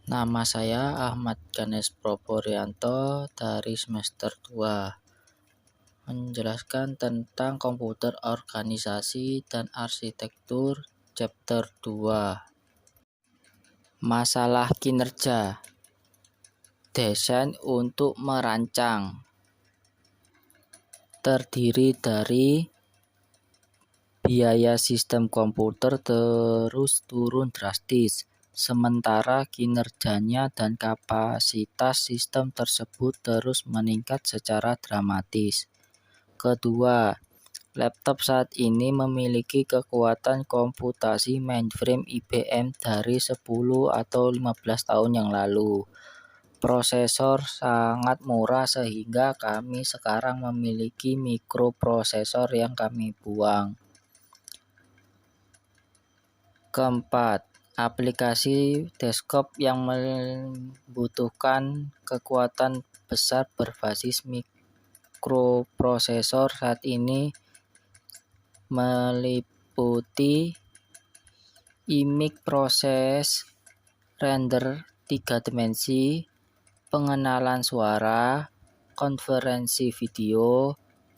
Nama saya Ahmad Ganesh Proporyanto dari semester 2, menjelaskan tentang komputer organisasi dan arsitektur chapter 2. Masalah kinerja. Desain untuk merancang. Terdiri dari biaya sistem komputer terus turun drastis, sementara kinerjanya dan kapasitas sistem tersebut terus meningkat secara dramatis. Kedua, laptop saat ini memiliki kekuatan komputasi mainframe IBM dari 10 atau 15 tahun yang lalu. Prosesor sangat murah sehingga kami sekarang memiliki mikroprosesor yang kami buang. Keempat, aplikasi desktop yang membutuhkan kekuatan besar berbasis mikroprosesor saat ini meliputi image proses, render 3 dimensi, pengenalan suara, konferensi video,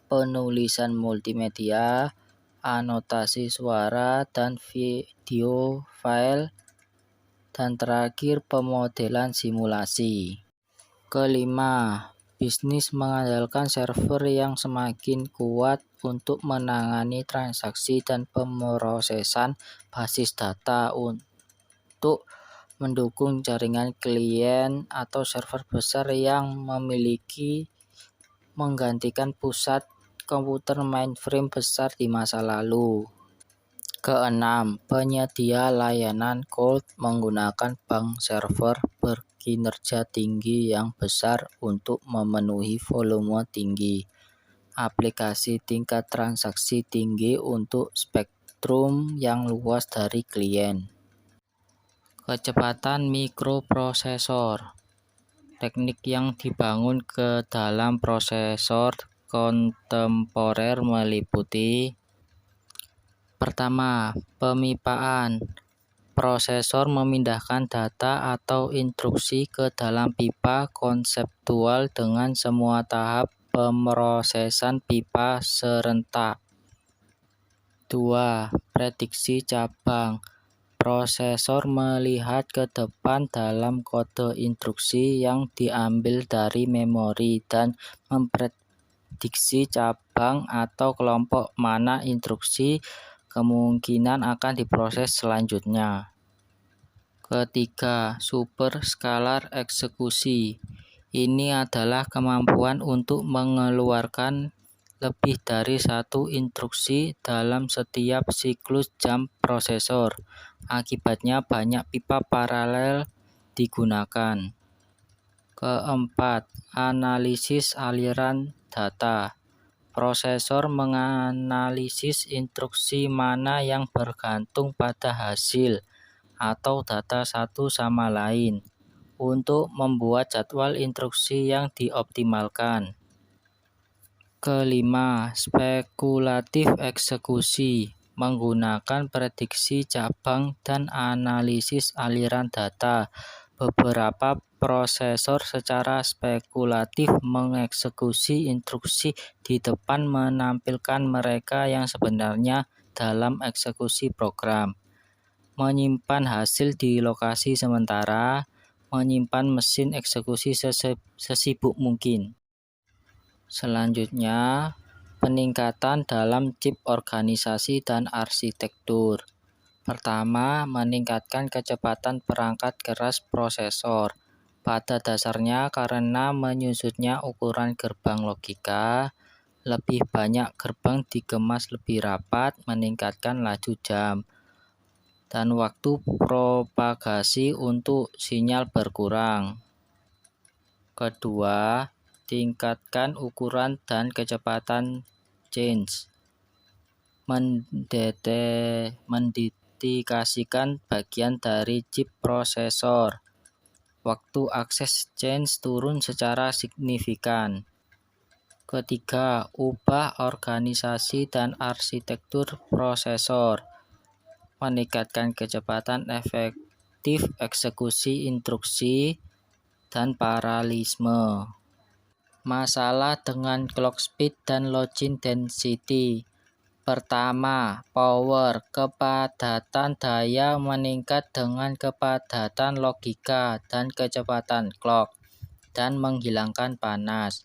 penulisan multimedia, anotasi suara dan video file, dan terakhir pemodelan simulasi. Kelima, bisnis mengandalkan server yang semakin kuat untuk menangani transaksi dan pemrosesan basis data untuk mendukung jaringan klien atau server besar yang menggantikan pusat komputer mainframe besar di masa lalu. Keenam, penyedia layanan cloud menggunakan bank server berkinerja tinggi yang besar untuk memenuhi volume tinggi, aplikasi tingkat transaksi tinggi untuk spektrum yang luas dari klien. Kecepatan mikroprosesor. Teknik yang dibangun ke dalam prosesor kontemporer meliputi: pertama, pemipaan. Prosesor memindahkan data atau instruksi ke dalam pipa konseptual dengan semua tahap pemrosesan pipa serentak. 2. Prediksi cabang. Prosesor melihat ke depan dalam kode instruksi yang diambil dari memori dan memprediksi cabang atau kelompok mana instruksi kemungkinan akan diproses selanjutnya. Ketiga, superscalar eksekusi. Ini adalah kemampuan untuk mengeluarkan lebih dari satu instruksi dalam setiap siklus jam prosesor. Akibatnya banyak pipa paralel digunakan. Keempat, analisis aliran data. Prosesor menganalisis instruksi mana yang bergantung pada hasil atau data satu sama lain untuk membuat jadwal instruksi yang dioptimalkan. Kelima, spekulatif eksekusi. Menggunakan prediksi cabang dan analisis aliran data. Beberapa prosesor secara spekulatif mengeksekusi instruksi di depan menampilkan mereka yang sebenarnya dalam eksekusi program. Menyimpan hasil di lokasi sementara, menyimpan mesin eksekusi sesibuk mungkin. Selanjutnya, peningkatan dalam chip organisasi dan arsitektur. Pertama, meningkatkan kecepatan perangkat keras prosesor. Pada dasarnya karena menyusutnya ukuran gerbang logika, lebih banyak gerbang dikemas lebih rapat, meningkatkan laju jam, dan waktu propagasi untuk sinyal berkurang. Kedua, tingkatkan ukuran dan kecepatan change. Mendedikasikan bagian dari chip prosesor. Waktu akses change turun secara signifikan. Ketiga, ubah organisasi dan arsitektur prosesor. Meningkatkan kecepatan efektif eksekusi instruksi, dan paralelisme. Masalah dengan clock speed dan login density. Pertama, power. Kepadatan daya meningkat dengan kepadatan logika dan kecepatan clock, dan menghilangkan panas.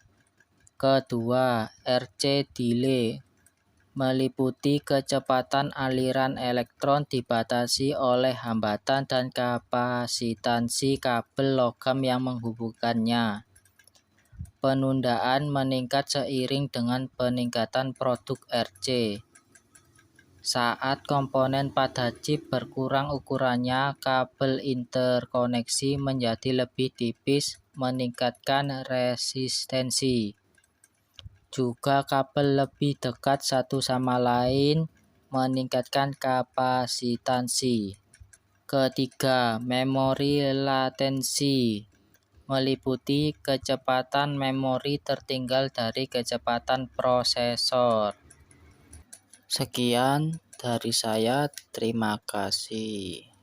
Kedua, RC delay meliputi kecepatan aliran elektron dibatasi oleh hambatan dan kapasitansi kabel logam yang menghubungkannya. Penundaan meningkat seiring dengan peningkatan produk RC. Saat komponen pada chip berkurang ukurannya, kabel interkoneksi menjadi lebih tipis, meningkatkan resistensi. Juga kabel lebih dekat satu sama lain, meningkatkan kapasitansi. Ketiga, memori latensi meliputi kecepatan memori tertinggal dari kecepatan prosesor. Sekian dari saya, terima kasih.